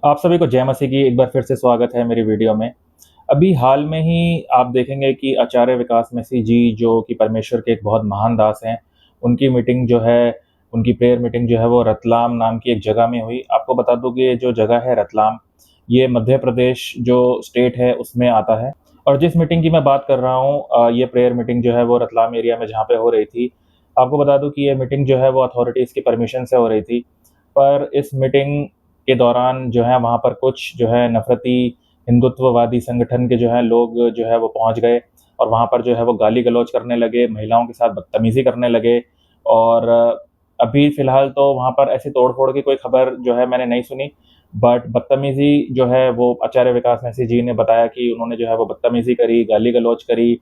आप सभी को जय मसीह की एक बार फिर से स्वागत है मेरी वीडियो में। अभी हाल में ही आप देखेंगे कि आचार्य विकास मसीह जी जो कि परमेश्वर के एक बहुत महान दास हैं, उनकी मीटिंग जो है, उनकी प्रेयर मीटिंग जो है वो रतलाम नाम की एक जगह में हुई। आपको बता दूँ कि ये जो जगह है रतलाम, ये मध्य प्रदेश जो स्टेट है उसमें आता है। और जिस मीटिंग की मैं बात कर रहा हूँ ये प्रेयर मीटिंग जो है वो रतलाम एरिया में जहाँ पे हो रही थी। आपको बता दूँ कि ये मीटिंग जो है वो अथॉरिटीज़ की परमिशन से हो रही थी। पर इस मीटिंग के दौरान जो है वहाँ पर कुछ जो है नफ़रती हिंदुत्ववादी संगठन के जो है लोग जो है वो पहुँच गए और वहाँ पर जो है वो गाली-गलौच करने लगे, महिलाओं के साथ बदतमीज़ी करने लगे। और अभी फ़िलहाल तो वहाँ पर ऐसी तोड़-फोड़ की कोई खबर जो है मैंने नहीं सुनी, बट बदतमीज़ी जो है वो आचार्य विकास मसीह जी ने बताया कि उन्होंने जो है वो बदतमीज़ी करी, गाली-गलौच करी।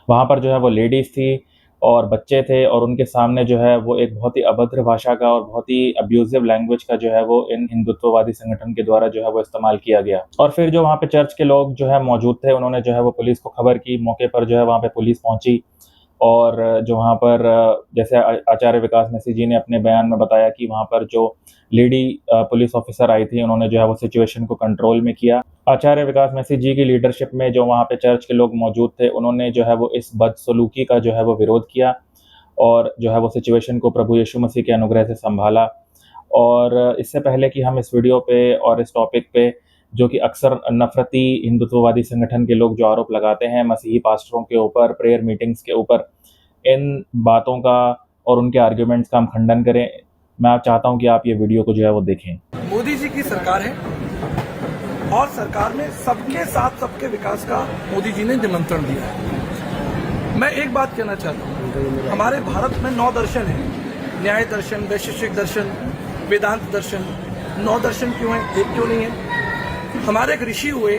वहाँ पर जो है वो लेडीज़ थी और बच्चे थे और उनके सामने जो है वो एक बहुत ही अभद्र भाषा का और बहुत ही अब्यूज़िव लैंग्वेज का जो है वो इन हिंदुत्ववादी संगठन के द्वारा जो है वो इस्तेमाल किया गया। और फिर जो वहाँ पे चर्च के लोग जो है मौजूद थे, उन्होंने जो है वो पुलिस को खबर की, मौके पर जो है वहाँ पे पुलिस पहुँची। और जो वहाँ पर जैसे आचार्य विकास मसीह जी ने अपने बयान में बताया कि वहाँ पर जो लेडी पुलिस ऑफ़िसर आई थी, उन्होंने जो है वो सिचुएशन को कंट्रोल में किया। आचार्य विकास मसीह जी की लीडरशिप में जो वहाँ पे चर्च के लोग मौजूद थे, उन्होंने जो है वो इस बदसलूकी का जो है वो विरोध किया और जो है वो सिचुएशन को प्रभु यीशु मसीह के अनुग्रह से सँभाला। और इससे पहले कि हम इस वीडियो पे और इस टॉपिक पे जो कि अक्सर नफ़रती हिंदुत्ववादी संगठन के लोग जो आरोप लगाते हैं मसीही पास्टरों के ऊपर, प्रेयर मीटिंग्स के ऊपर, इन बातों का और उनके आर्ग्यूमेंट्स का हम खंडन करें, मैं चाहता हूँ कि आप ये वीडियो को जो है वो देखें। मोदी जी की सरकार है और सरकार में सबके साथ सबके विकास का मोदी जी ने निमंत्रण दिया है। मैं एक बात कहना चाहता हूँ, हमारे भारत में 9 दर्शन हैं, न्याय दर्शन, वैशेषिक दर्शन, वेदांत दर्शन। 9 दर्शन क्यों हैं, एक क्यों नहीं है? हमारे एक ऋषि हुए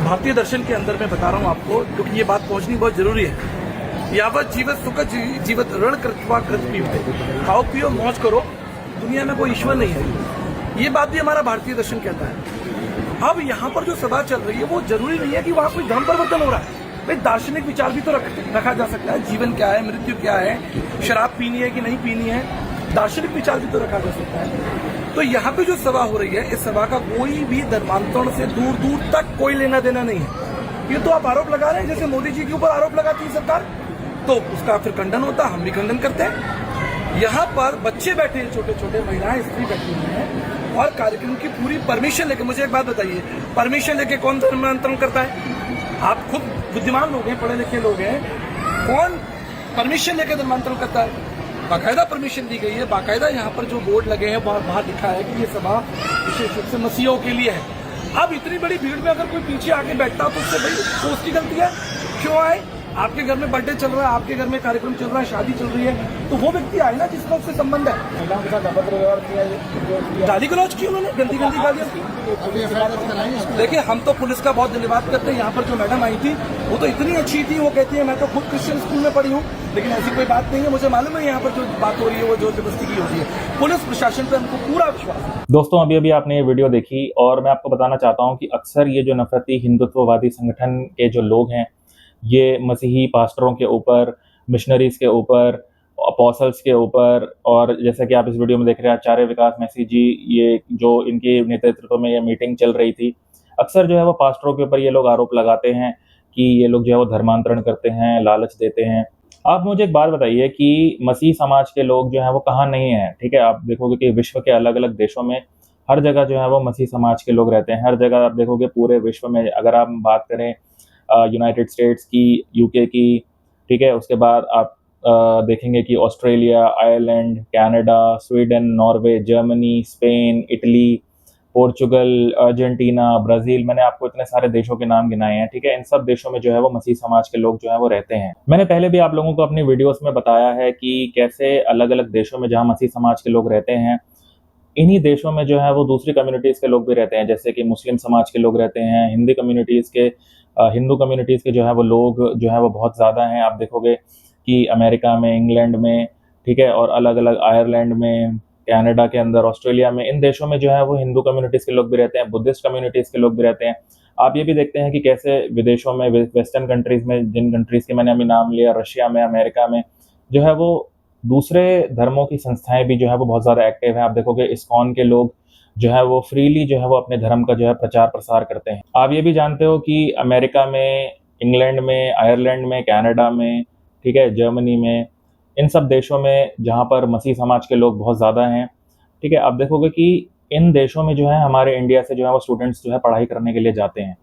भारतीय दर्शन के अंदर, मैं बता रहा हूँ आपको क्योंकि ये बात पहुंचनी बहुत जरूरी है। यावत जीवत सुख जीवत ऋण कृत्वा कृत पीयूष, खाओ पियो मौज करो, दुनिया में कोई ईश्वर नहीं है। ये बात भी हमारा भारतीय दर्शन कहता है। अब यहाँ पर जो सभा चल रही है वो जरूरी नहीं है कि वहाँ कोई धर्म परिवर्तन हो रहा है। भाई दार्शनिक विचार भी तो रखा जा सकता है। जीवन क्या है, मृत्यु क्या है, शराब पीनी है कि नहीं पीनी है, दार्शनिक विचार भी तो रखा जा सकता है। तो यहाँ पे जो सभा हो रही है, इस सभा का कोई भी धर्मांतरण से दूर दूर तक कोई लेना देना नहीं है। ये तो आप आरोप लगा रहे हैं, जैसे मोदी जी के ऊपर आरोप लगाती है सरकार, तो उसका फिर खंडन होता है, हम भी खंडन करते हैं। यहाँ पर बच्चे बैठे हैं, छोटे छोटे महिलाएं, स्त्री बैठी हुई हैं और कार्यक्रम की पूरी परमिशन लेके, मुझे एक बात बताइए, परमिशन लेके कौन धर्मांतरण करता है? आप खुद बुद्धिमान लोग हैं, पढ़े लिखे लोग हैं, कौन परमिशन लेके धर्मांतरण करता है? बाकायदा परमिशन दी गई है, बाकायदा यहाँ पर जो बोर्ड लगे हैं बाहर लिखा है कि ये सभा विशेष रूप से मसीहों के लिए है। अब इतनी बड़ी भीड़ में अगर कोई पीछे आके बैठता तो उससे भाई तो उसकी गलती है। क्यों आए? आपके घर में बर्थडे चल रहा है, आपके घर में कार्यक्रम चल रहा है, शादी चल रही है, तो वो व्यक्ति आए ना जिसका उससे संबंध है। महिलाओं के साथ अभद्र व्यवहार किया, गाली गलौज की, उन्होंने गंदी गंदी गालियां की। देखिए, हम तो पुलिस का बहुत धन्यवाद करते हैं। यहाँ पर जो मैडम आई थी वो तो इतनी अच्छी थी, वो कहती है मैं तो खुद क्रिश्चियन स्कूल में पढ़ी हूँ, लेकिन ऐसी कोई बात नहीं है। मुझे मालूम है यहाँ पर जो बात हो रही है वो जोर जबरदस्ती की हो रही है। पुलिस प्रशासन पर हमको पूरा विश्वास है। दोस्तों, अभी आपने ये वीडियो देखी और मैं आपको बताना चाहता हूँ कि अक्सर ये जो नफ़रती हिंदुत्ववादी संगठन के जो लोग हैं, ये मसीही पास्टरों के ऊपर, मिशनरीज़ के ऊपर, अपोस्टल्स के ऊपर, और जैसा कि आप इस वीडियो में देख रहे हैं आचार्य विकास मसीह जी, ये जो इनके नेतृत्व में ये मीटिंग चल रही थी, अक्सर जो है वो पास्टरों के ऊपर ये लोग आरोप लगाते हैं कि ये लोग जो है वो धर्मांतरण करते हैं, लालच देते हैं। आप मुझे एक बात बताइए कि मसीह समाज के लोग जो हैं वो कहाँ नहीं हैं, ठीक है? आप देखोगे कि विश्व के अलग-अलग देशों में हर जगह जो है वो मसीह समाज के लोग रहते हैं। हर जगह आप देखोगे पूरे विश्व में, अगर आप बात करें यूनाइटेड स्टेट्स की, यूके की, ठीक है? उसके बाद आप देखेंगे कि Australia, Ireland, Canada, Sweden, Norway, Germany, Spain, Italy, Portugal, Argentina, Brazil, मैंने आपको इतने सारे देशों के नाम गिनाए हैं, ठीक है? इन सब देशों में जो है वो मसीह समाज के लोग जो हैं वो रहते हैं। मैंने पहले भी आप लोगों को अपनी वीडियोज़ में बताया है कि कैसे अलग-अलग देशों में जहाँ मसीह समाज के लोग रहते हैं, इन्हीं देशों में जो है वो दूसरी कम्युनिटीज़ के लोग भी रहते हैं, जैसे कि मुस्लिम समाज के लोग रहते हैं, हिंदी कम्युनिटीज़ के हिंदू कम्युनिटीज़ के जो है वो लोग जो है वो बहुत ज़्यादा हैं। आप देखोगे कि अमेरिका में, इंग्लैंड में, ठीक है? और अलग-अलग आयरलैंड में, कनाडा के अंदर, ऑस्ट्रेलिया में, इन देशों में जो है वो हिंदू कम्युनिटीज़ के लोग भी रहते हैं, बुद्धिस्ट कम्युनिटीज़ के लोग भी रहते हैं। आप ये भी देखते हैं कि कैसे विदेशों में, वेस्टर्न कंट्रीज़ में, जिन कंट्रीज़ के मैंने अभी नाम लिया, रशिया में, अमेरिका में, जो है वो दूसरे धर्मों की संस्थाएँ भी जो है वो बहुत ज़्यादा एक्टिव हैं। आप देखोगे इस्कॉन के लोग जो है वो फ्रीली जो है वो अपने धर्म का जो है प्रचार प्रसार करते हैं। आप ये भी जानते हो कि अमेरिका में, इंग्लैंड में, आयरलैंड में, कनाडा में, ठीक है, जर्मनी में, इन सब देशों में जहाँ पर मसीह समाज के लोग बहुत ज़्यादा हैं, ठीक है, आप देखोगे कि इन देशों में जो है हमारे इंडिया से जो है वो स्टूडेंट्स जो है पढ़ाई करने के लिए जाते हैं,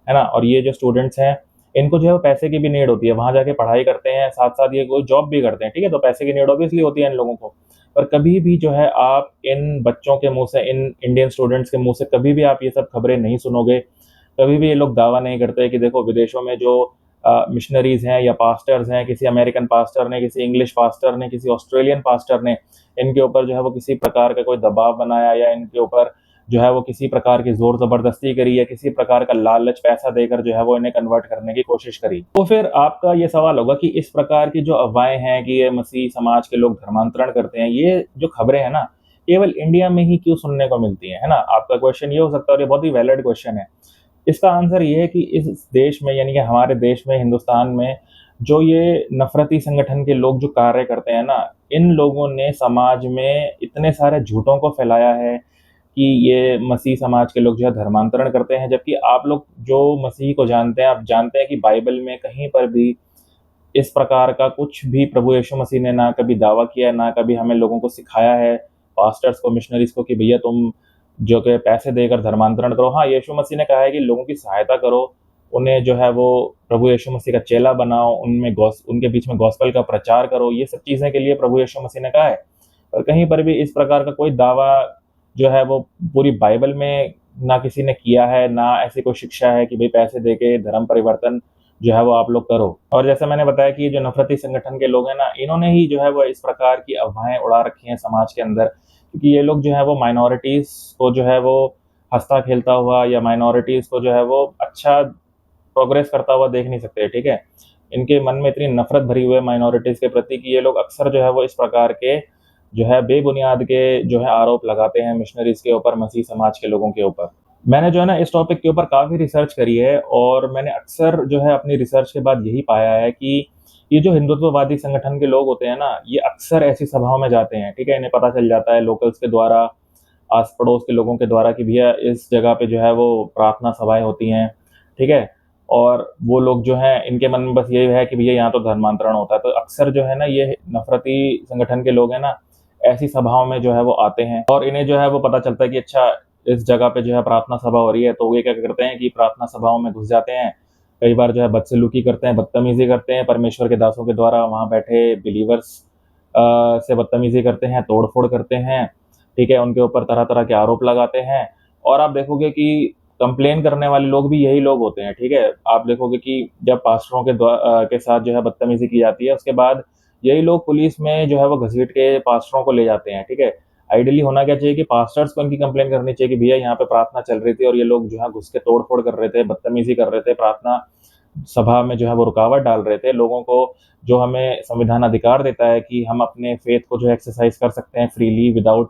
है ना? और ये जो स्टूडेंट्स हैं, इनको जो है वो पैसे की भी नीड होती है, वहाँ जाके पढ़ाई करते हैं, साथ-साथ ये कोई जॉब भी करते हैं, ठीक है? तो पैसे की नीड ऑब्वियसली होती है इन लोगों को। पर कभी भी जो है आप इन बच्चों के मुँह से, इन इंडियन स्टूडेंट्स के मुँह से कभी भी आप ये सब खबरें नहीं सुनोगे। कभी भी ये लोग दावा नहीं करते कि देखो विदेशों में जो मिशनरीज़ हैं या पास्टर्स हैं, किसी अमेरिकन पास्टर ने, किसी इंग्लिश पास्टर ने, किसी ऑस्ट्रेलियन पास्टर ने इनके ऊपर जो है वो किसी प्रकार का कोई दबाव बनाया या इनके ऊपर जो है वो किसी प्रकार की ज़ोर ज़बरदस्ती करी या किसी प्रकार का लालच पैसा देकर जो है वो इन्हें कन्वर्ट करने की कोशिश करी। तो फिर आपका ये सवाल होगा कि इस प्रकार की जो अफ़वाहें हैं कि ये मसीह समाज के लोग धर्मांतरण करते हैं, ये जो खबरें हैं ना, केवल इंडिया में ही क्यों सुनने को मिलती हैं, है ना? आपका क्वेश्चन ये हो सकता है और ये बहुत ही वैलिड क्वेश्चन है। इसका आंसर ये है कि इस देश में, यानी कि हमारे देश में, हिंदुस्तान में, जो ये नफ़रती संगठन के लोग जो कार्य करते हैं ना, इन लोगों ने समाज में इतने सारे झूठों को फैलाया है कि ये मसीह समाज के लोग जो है धर्मांतरण करते हैं, जबकि आप लोग जो मसीह को जानते हैं, आप जानते हैं कि बाइबल में कहीं पर भी इस प्रकार का कुछ भी प्रभु यीशु मसीह ने ना कभी दावा किया है, ना कभी हमें लोगों को सिखाया है, पास्टर्स को, मिशनरीज़ को कि भैया तुम जो कि पैसे देकर धर्मांतरण करो। हाँ, यीशु मसीह ने कहा है कि लोगों की सहायता करो, उन्हें जो है वो प्रभु यीशु मसीह का चेला बनाओ, उनके बीच में गॉस्पेल का प्रचार करो, ये सब चीज़ें के लिए प्रभु यीशु मसीह ने कहा है। पर कहीं पर भी इस प्रकार का कोई दावा जो है वो पूरी बाइबल में ना किसी ने किया है, ना ऐसी कोई शिक्षा है कि भई पैसे देके धर्म परिवर्तन जो है वो आप लोग करो। और जैसे मैंने बताया कि ये जो नफ़रती संगठन के लोग हैं ना, इन्होंने ही जो है वो इस प्रकार की अफ़वाहें उड़ा रखी हैं समाज के अंदर, क्योंकि ये लोग जो है वो माइनॉरिटीज़ को जो है वो हँसता खेलता हुआ या माइनॉरिटीज़ को जो है वो अच्छा प्रोग्रेस करता हुआ देख नहीं सकते, ठीक है? इनके मन में इतनी नफ़रत भरी हुई है माइनॉरिटीज़ के प्रति कि ये लोग अक्सर जो है वो इस प्रकार के जो है बेबुनियाद के जो है आरोप लगाते हैं मिशनरीज़ के ऊपर, मसीह समाज के लोगों के ऊपर। मैंने जो है ना इस टॉपिक के ऊपर काफ़ी रिसर्च करी है और मैंने अक्सर जो है अपनी रिसर्च के बाद यही पाया है कि ये जो हिंदुत्ववादी संगठन के लोग होते हैं ना, ये अक्सर ऐसी सभाओं में जाते हैं, ठीक है? इन्हें पता चल जाता है लोकल्स के द्वारा, आस-पड़ोस के लोगों के द्वारा कि भैया इस जगह पे जो है वो प्रार्थना सभाएँ होती हैं, ठीक है? और वो लोग जो हैं इनके मन में बस यही है कि भैया यहाँ तो धर्मांतरण होता है। तो अक्सर जो है ना ये नफ़रती संगठन के लोग हैं ना, ऐसी सभाओं में जो है वो आते हैं और इन्हें जो है वो पता चलता है कि अच्छा इस जगह पे जो है प्रार्थना सभा हो रही है, तो ये क्या करते हैं कि प्रार्थना सभाओं में घुस जाते हैं। कई बार जो है बदसलूकी करते हैं, बदतमीज़ी करते हैं, परमेश्वर के दासों के द्वारा वहाँ बैठे बिलीवर्स से बदतमीज़ी करते हैं, तोड़-फोड़ करते हैं, ठीक है? उनके ऊपर तरह-तरह के आरोप लगाते हैं और आप देखोगे कि कंप्लेन करने वाले लोग भी यही लोग होते हैं, ठीक है? आप देखोगे कि जब पास्टरों के साथ जो है बदतमीज़ी की जाती है, उसके बाद यही लोग पुलिस में जो है वो घसीट के पास्टरों को ले जाते हैं, ठीक है? आइडियली होना क्या चाहिए कि पास्टर्स को इनकी कंप्लेन करनी चाहिए कि भैया यहाँ पे प्रार्थना चल रही थी और ये लोग जो है घुस के तोड़-फोड़ कर रहे थे, बदतमीज़ी कर रहे थे, प्रार्थना सभा में जो है वो रुकावट डाल रहे थे। लोगों को जो हमें संविधान अधिकार देता है कि हम अपने फेथ को जो है एक्सरसाइज़ कर सकते हैं freely without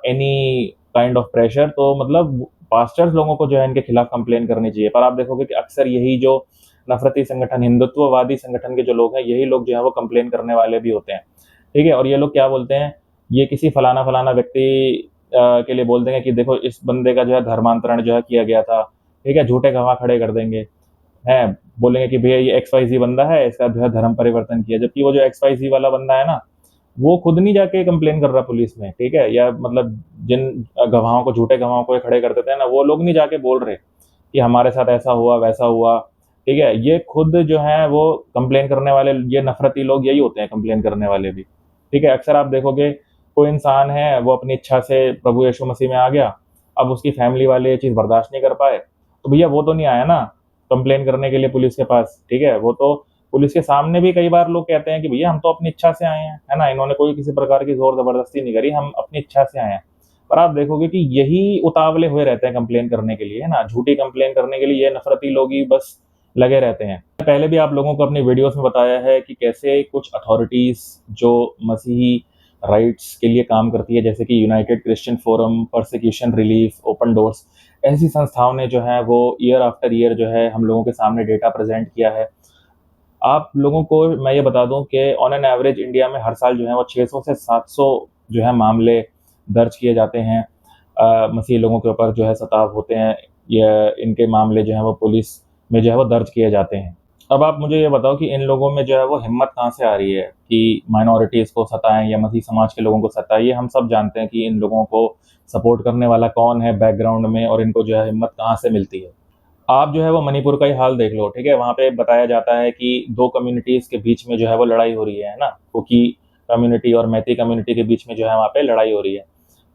any kind of pressure, तो मतलब पास्टर्स लोगों को जो है इनके खिलाफ कंप्लेन करनी चाहिए। पर आप देखोगे कि अक्सर यही जो नफ़रती संगठन, हिंदुत्ववादी संगठन के जो लोग हैं, यही लोग जो है वो कंप्लेन करने वाले भी होते हैं, ठीक है? और ये लोग क्या बोलते हैं, ये किसी फलाना-फलाना व्यक्ति के लिए बोल देंगे कि देखो इस बंदे का जो है धर्मांतरण जो है किया गया था, ठीक है? झूठे गवाह खड़े कर देंगे, हैं? बोलेंगे कि भैया ये एक्स-वाई-ज़ी बंदा है, इसका जो है धर्म परिवर्तन किया। जबकि वो जो एक्स-वाई-ज़ी वाला बंदा है ना, वो खुद नहीं जाके कंप्लेन कर रहा पुलिस में, ठीक है? या मतलब जिन गवाहों को, झूठे गवाहों को ये खड़े कर देते हैं ना, वो लोग नहीं जाके बोल रहे कि हमारे साथ ऐसा हुआ, वैसा हुआ, ठीक है? ये खुद जो है वो कंप्लेन करने वाले, ये नफ़रती लोग यही होते हैं कंप्लेन करने वाले भी, ठीक है? अक्सर आप देखोगे कोई इंसान है, वो अपनी इच्छा से प्रभु यीशु मसीह में आ गया, अब उसकी फैमिली वाले ये चीज़ बर्दाश्त नहीं कर पाए, तो भैया वो तो नहीं आया ना कंप्लेन करने के लिए पुलिस के पास, ठीक है? वो तो पुलिस के सामने भी कई बार लोग कहते हैं कि भैया हम तो अपनी इच्छा से आए हैं, है ना? इन्होंने कोई किसी प्रकार की ज़ोर ज़बरदस्ती नहीं करी, हम अपनी इच्छा से आए हैं। पर आप देखोगे कि यही उतावले हुए रहते हैं कंप्लेन करने के लिए, है ना? झूठी कंप्लेन करने के लिए ये नफ़रती लोग ही बस लगे रहते हैं। पहले भी आप लोगों को अपनी वीडियोज़ में बताया है कि कैसे कुछ अथॉरिटीज़ जो मसीही राइट्स के लिए काम करती है, जैसे कि United Christian forum, persecution relief, open doors, ऐसी संस्थाओं ने जो है वो ईयर आफ्टर ईयर जो है हम लोगों के सामने डेटा प्रेज़ेंट किया है। आप लोगों को मैं ये बता दूँ कि ऑन एन एवरेज इंडिया में हर साल जो है वो 600 से 700 जो है मामले दर्ज किए जाते हैं। मसीही लोगों के ऊपर जो है सताव होते हैं, या इनके मामले जो हैं वो पुलिस में जो है वो दर्ज किए जाते हैं। अब आप मुझे ये बताओ कि इन लोगों में जो है वो हिम्मत कहाँ से आ रही है कि माइनॉरिटीज़ को सताएँ या मसीही समाज के लोगों को सताएँ? ये हम सब जानते हैं कि इन लोगों को सपोर्ट करने वाला कौन है बैकग्राउंड में, और इनको जो है हिम्मत कहाँ से मिलती है। आप जो है वो मणिपुर का ही हाल देख लो, ठीक है? वहाँ पे बताया जाता है कि 2 कम्युनिटीज़ के बीच में जो है वो लड़ाई हो रही है ना? कुकी कम्युनिटी और मैती कम्युनिटी के बीच में जो है वहाँ पे लड़ाई हो रही है।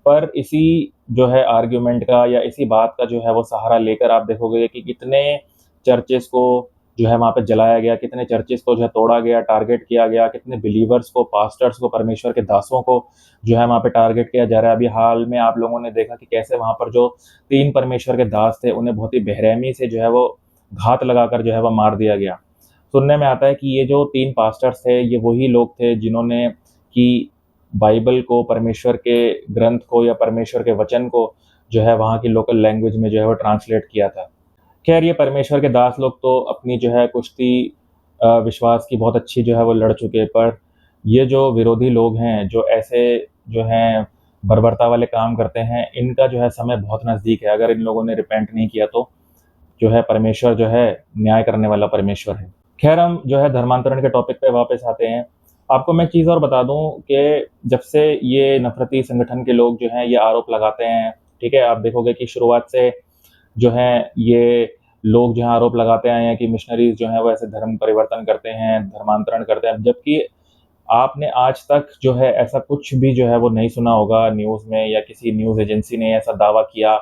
पर इसी जो है आर्गुमेंट का या इसी बात का जो है वो सहारा लेकर आप देखोगे कि कितने चर्चेज़ को जो है वहाँ पे जलाया गया, कितने चर्चेज़ को जो है तोड़ा गया, टारगेट किया गया, कितने बिलीवर्स को, पास्टर्स को, परमेश्वर के दासों को जो है वहाँ पे टारगेट किया जा रहा है। अभी हाल में आप लोगों ने देखा कि कैसे वहाँ पर जो 3 परमेश्वर के दास थे, उन्हें बहुत ही बेरहमी से जो है वो घात लगाकर जो है वो मार दिया गया। सुनने में आता है कि ये जो 3 पास्टर्स थे, ये वही लोग थे जिन्होंने कि बाइबल को, परमेश्वर के ग्रंथ को या परमेश्वर के वचन को जो है वहाँ की लोकल लैंग्वेज में जो है वो ट्रांसलेट किया था। खैर, ये परमेश्वर के दास लोग तो अपनी जो है कुश्ती विश्वास की बहुत अच्छी जो है वो लड़ चुके, पर ये जो विरोधी लोग हैं, जो ऐसे जो हैं बर्बरता वाले काम करते हैं, इनका जो है समय बहुत नज़दीक है। अगर इन लोगों ने रिपेंट नहीं किया तो जो है परमेश्वर जो है न्याय करने वाला परमेश्वर है। खैर, हम जो है धर्मांतरण के टॉपिक पे वापस आते हैं। आपको मैं एक चीज़ और बता दूँ कि जब से ये नफ़रती संगठन के लोग जो हैं ये आरोप लगाते हैं, ठीक है? आप देखोगे कि शुरुआत से जो हैं ये लोग जो हैं आरोप लगाते आए हैं कि मिशनरीज़ जो हैं वो ऐसे धर्म परिवर्तन करते हैं, धर्मांतरण करते हैं। जबकि आपने आज तक जो है ऐसा कुछ भी जो है वो नहीं सुना होगा न्यूज़ में, या किसी न्यूज़ एजेंसी ने ऐसा दावा किया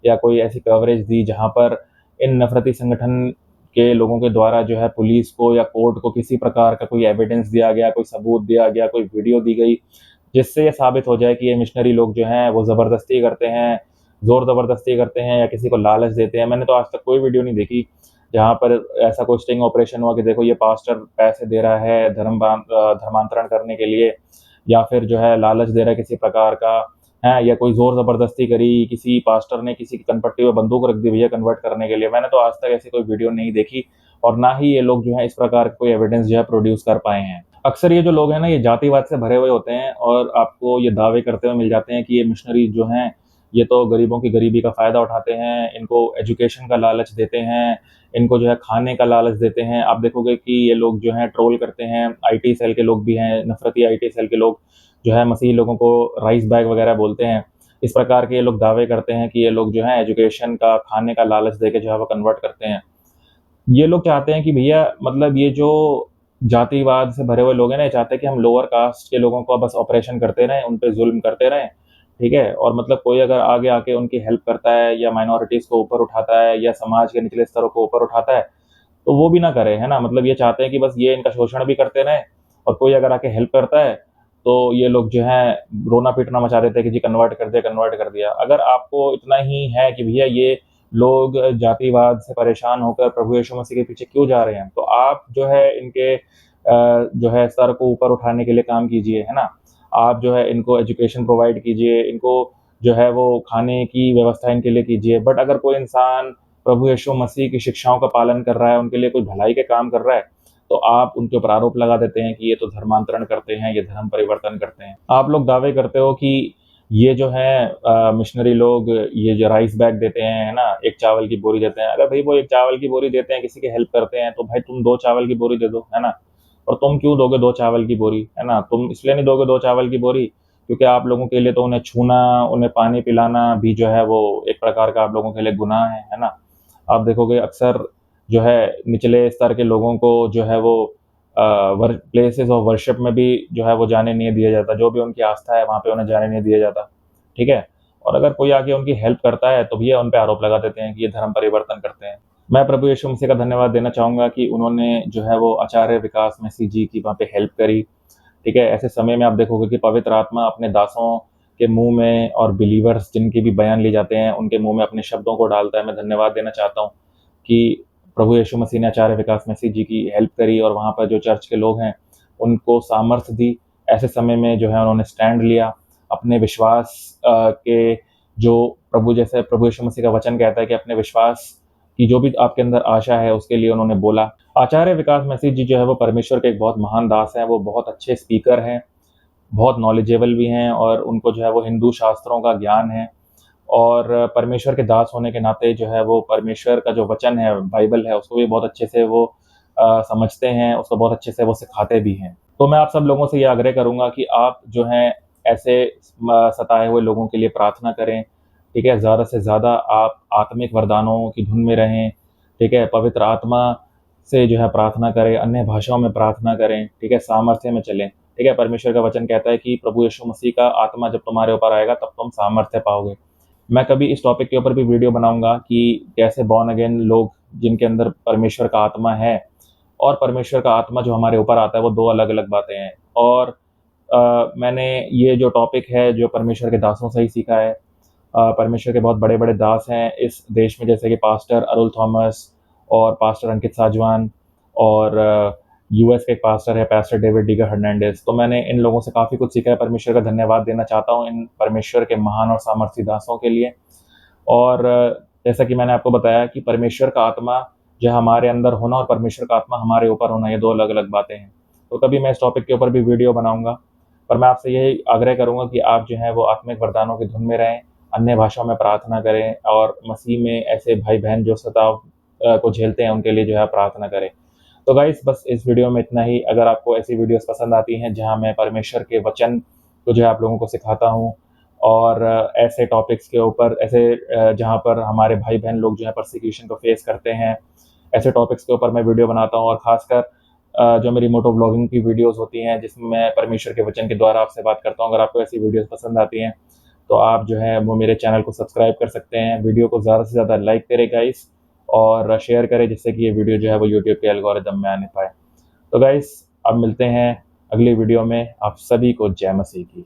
या कोई ऐसी कवरेज दी जहाँ पर इन नफ़रती संगठन के लोगों के द्वारा जो है पुलिस को या कोर्ट को किसी प्रकार का कोई एविडेंस दिया गया, कोई सबूत दिया गया, कोई वीडियो दी गई, जिससे ये साबित हो जाए कि ये मिशनरी लोग जो हैं वो ज़बरदस्ती करते हैं, ज़ोर-ज़बरदस्ती करते हैं या किसी को लालच देते हैं। मैंने तो आज तक कोई वीडियो नहीं देखी जहाँ पर ऐसा कोई स्टिंग ऑपरेशन हुआ कि देखो ये पास्टर पैसे दे रहा है धर्मांतरण करने के लिए, या फिर जो है लालच दे रहा है किसी प्रकार का, हैं, या कोई ज़ोर ज़बरदस्ती करी, किसी पास्टर ने किसी की कनपट्टी में बंदूक रख दी भैया कन्वर्ट करने के लिए। मैंने तो आज तक ऐसी कोई वीडियो नहीं देखी, और ना ही ये लोग जो हैं इस प्रकार का कोई एविडेंस जो है प्रोड्यूस कर पाए हैं। अक्सर ये जो लोग हैं ना, ये जातिवाद से भरे हुए होते हैं और आपको ये दावे करते हुए मिल जाते हैं कि ये मिशनरी जो हैं, ये तो गरीबों की गरीबी का फ़ायदा उठाते हैं, इनको एजुकेशन का लालच देते हैं, इनको जो है खाने का लालच देते हैं। आप देखोगे कि ये लोग जो हैं ट्रोल करते हैं, आईटी सेल के लोग भी हैं, नफ़रती आईटी सेल के लोग जो है मसीही लोगों को राइस बैग वगैरह बोलते हैं। इस प्रकार के ये लोग दावे करते हैं कि ये लोग जो हैं एजुकेशन का, खाने का लालच देके जो है वो कन्वर्ट करते हैं। ये लोग चाहते हैं कि भैया मतलब ये जो जातिवाद से भरे हुए लोग हैं ना, ये चाहते हैं कि हम लोअर कास्ट के लोगों का बस ऑपरेशन करते रहें, उन पे ज़ुल्म करते रहें, ठीक है? और मतलब कोई अगर आगे आके उनकी हेल्प करता है या माइनॉरिटीज़ को ऊपर उठाता है या समाज के निचले स्तरों को ऊपर उठाता है, तो वो भी ना करें, है ना? मतलब ये चाहते हैं कि बस ये इनका शोषण भी करते रहें, और कोई अगर आके हेल्प करता है, तो ये लोग जो हैं रोना-पीटना मचा देते हैं कि जी कन्वर्ट कर दिया। अगर आपको इतना ही है कि भैया ये लोग जातिवाद से परेशान होकर प्रभु यीशु मसीह के पीछे क्यों जा रहे हैं, तो आप जो है इनके जो है स्तर को ऊपर उठाने के लिए काम कीजिए, है ना? आप जो है इनको एजुकेशन प्रोवाइड कीजिए, इनको जो है वो खाने की व्यवस्था इनके लिए कीजिए। बट अगर कोई इंसान प्रभु यीशु मसीह की शिक्षाओं का पालन कर रहा है, उनके लिए कोई भलाई के काम कर रहा है, तो आप उनके ऊपर आरोप लगा देते हैं कि ये तो धर्मांतरण करते हैं, ये धर्म परिवर्तन करते हैं। आप लोग दावे करते हो कि ये जो है मिशनरी लोग ये जो राइस बैग देते हैं, है ना? 1 चावल की बोरी देते हैं। अगर भई वो 1 चावल की बोरी देते हैं, किसी की हेल्प करते हैं, तो भाई तुम 2 चावल की बोरी दे दो, है ना? और तुम क्यों दोगे 2 चावल की बोरी, है ना? तुम इसलिए नहीं दोगे 2 चावल की बोरी, क्योंकि आप लोगों के लिए तो उन्हें छूना, उन्हें पानी पिलाना भी जो है वो एक प्रकार का आप लोगों के लिए गुनाह है ना? आप देखोगे अक्सर जो है निचले स्तर के लोगों को जो है वो प्लेसेस ऑफ वर्शिप में भी जो है वो जाने नहीं दिया जाता। जो भी उनकी आस्था है वहाँ पे उन्हें जाने नहीं दिया जाता, ठीक है? और अगर कोई आके उनकी हेल्प करता है तो भैया उन पे आरोप लगा देते हैं कि ये धर्म परिवर्तन करते हैं। मैं प्रभु यीशु मसीह का धन्यवाद देना चाहूँगा कि उन्होंने जो है वो आचार्य विकास मसीह जी की वहाँ पे हेल्प करी, ठीक है? ऐसे समय में आप देखोगे कि पवित्र आत्मा अपने दासों के मुँह में, और बिलीवर्स जिनके भी बयान लिए जाते हैं, उनके मुँह में अपने शब्दों को डालता है। मैं धन्यवाद देना चाहता हूँ कि प्रभु यीशु मसीह ने आचार्य विकास मसीह जी की हेल्प करी, और वहाँ पर जो चर्च के लोग हैं, उनको सामर्थ्य दी। ऐसे समय में जो है उन्होंने स्टैंड लिया, अपने विश्वास के जो प्रभु यीशु मसीह का वचन कहता है कि अपने विश्वास की जो भी आपके अंदर आशा है, उसके लिए उन्होंने बोला। आचार्य विकास मसीह जी जो है वो परमेश्वर के एक बहुत महान दास हैं, वो बहुत अच्छे स्पीकर हैं, बहुत नॉलेजेबल भी हैं, और उनको जो है वो हिंदू शास्त्रों का ज्ञान है। और परमेश्वर के दास होने के नाते जो है वो परमेश्वर का जो वचन है, बाइबल है, उसको भी बहुत अच्छे से वो समझते हैं, उसको बहुत अच्छे से वो सिखाते भी हैं। तो मैं आप सब लोगों से ये आग्रह करूँगा कि आप जो हैं ऐसे सताए हुए लोगों के लिए प्रार्थना करें, ठीक है? ज़्यादा से ज़्यादा आप आत्मिक वरदानों की धुन में रहें, ठीक है? पवित्र आत्मा से जो है प्रार्थना करें, अन्य भाषाओं में प्रार्थना करें, ठीक है? सामर्थ्य में चलें, ठीक है? परमेश्वर का वचन कहता है कि प्रभु यीशु मसीह का आत्मा जब तुम्हारे ऊपर आएगा तब तुम सामर्थ्य पाओगे। मैं कभी इस टॉपिक के ऊपर भी वीडियो बनाऊँगा कि कैसे बॉर्न अगेन लोग जिनके अंदर परमेश्वर का आत्मा है और परमेश्वर का आत्मा जो हमारे ऊपर आता है, वो 2 अलग-अलग बातें हैं। और मैंने ये जो टॉपिक है जो परमेश्वर के दासों से ही सीखा है। परमेश्वर के बहुत बड़े-बड़े दास हैं इस देश में, जैसे कि पास्टर अरुल थॉमस और पास्टर अंकित साजवान और यूएस के एक पास्टर है पास्टर डेविड डीगर हर्नांडेज़। तो मैंने इन लोगों से काफ़ी कुछ सीखा है। परमेश्वर का धन्यवाद देना चाहता हूँ इन परमेश्वर के महान और सामर्थी दासों के लिए। और जैसा कि मैंने आपको बताया कि परमेश्वर का आत्मा जो हमारे अंदर होना और परमेश्वर का आत्मा हमारे ऊपर होना, ये 2 अलग-अलग बातें हैं। तो कभी मैं इस टॉपिक के ऊपर भी वीडियो बनाऊँगा। पर मैं आपसे यही आग्रह करूँगा कि आप जो हैं वो आत्मिक वरदानों की धुन में रहें, अन्य भाषाओं में प्रार्थना करें और मसीह में ऐसे भाई-बहन जो सताव को झेलते हैं, उनके लिए जो है प्रार्थना करें। तो गाइस बस इस वीडियो में इतना ही। अगर आपको ऐसी वीडियोज़ पसंद आती हैं जहाँ मैं परमेश्वर के वचन को जो है आप लोगों को सिखाता हूँ और ऐसे टॉपिक्स के ऊपर ऐसे जहाँ पर हमारे भाई-बहन लोग जो है परसिक्यूशन को फेस करते हैं, ऐसे टॉपिक्स के ऊपर मैं वीडियो बनाता हूँ और ख़ासकर जो मेरी मोटो व्लॉगिंग की वीडियोज़ होती हैं जिसमें मैं परमेश्वर के वचन के द्वारा आपसे बात करता हूँ। अगर आपको ऐसी वीडियोज़ पसंद आती हैं, तो आप जो है वो मेरे चैनल को सब्सक्राइब कर सकते हैं। वीडियो को ज़्यादा से ज़्यादा लाइक करें गाइस और शेयर करें जिससे कि ये वीडियो जो है वो यूट्यूब के एल्गोरिदम में आने पाए। तो गाइस अब मिलते हैं अगली वीडियो में। आप सभी को जय मसीह की।